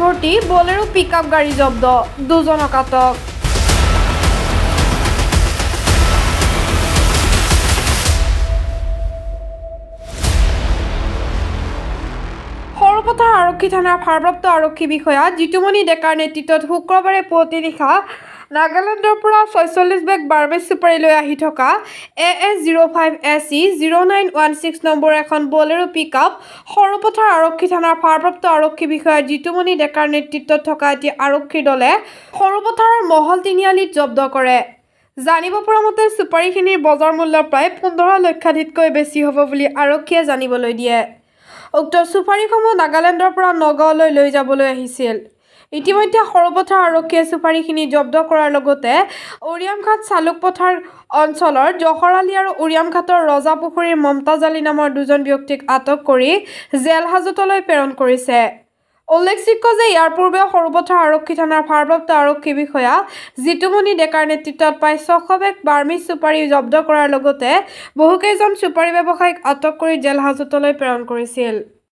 ভৰ্তি বলেৰো পিকআপ গাড়ী জব্দ, দুজনক আটক। সৰুপথাৰ আৰক্ষী থানাৰ ভাৰপ্ৰাপ্ত আৰক্ষী বিষয়া জিতুমণি ডেকাৰ নেতৃত্বত শুক্ৰবাৰে পুৱতি নিশা নাগালেণ্ডৰ পৰা 46 বেগ বাৰ্মিজ চুপাৰি লৈ আহি থকা AS05SE 0916 নম্বৰ এখন বলেৰো পিকআপ সৰুপথাৰ আৰক্ষী থানাৰ ভাৰপ্ৰাপ্ত আৰক্ষী বিষয়া জিতুমণি ডেকাৰ নেতৃত্বত থকা এটি আৰক্ষীৰ দলে সৰুপথাৰৰ মহল তিনিআলিত জব্দ কৰে। জানিব পৰা মতে চুপাৰিখিনিৰ বজাৰ মূল্য প্ৰায় 15 লক্ষাধিককৈ বেছি হ'ব বুলি আৰক্ষীয়ে জানিবলৈ দিয়ে। উক্ত চুপাৰিসমূহ নাগালেণ্ডৰ পৰা নগাঁৱলৈ লৈ যাবলৈ আহিছিল। ইতিমধ্যে সৰুপথাৰ আৰক্ষীয়ে চুপাৰিখিনি জব্দ কৰাৰ লগতে উৰিয়ামঘাট চালুকপথাৰ অঞ্চলৰ জহৰালি আৰু উৰিয়ামঘাটৰ ৰজাপুখুৰীৰ মমতাজ আলী নামৰ দুজন ব্যক্তিক আটক কৰি জেল হাজতলৈ প্ৰেৰণ কৰিছে। উল্লেখযোগ্য যে ইয়াৰ পূৰ্বে সৰুপথাৰ আৰক্ষী থানাৰ ভাৰপ্ৰাপ্ত আৰক্ষী বিষয়া জিতুমণি ডেকাৰ নেতৃত্বত প্ৰায় 600 বেগ বাৰ্মিজ চুপাৰি জব্দ কৰাৰ লগতে বহুকেইজন চুপাৰি ব্যৱসায়ীক আটক কৰি জেল হাজতলৈ প্ৰেৰণ কৰিছিল।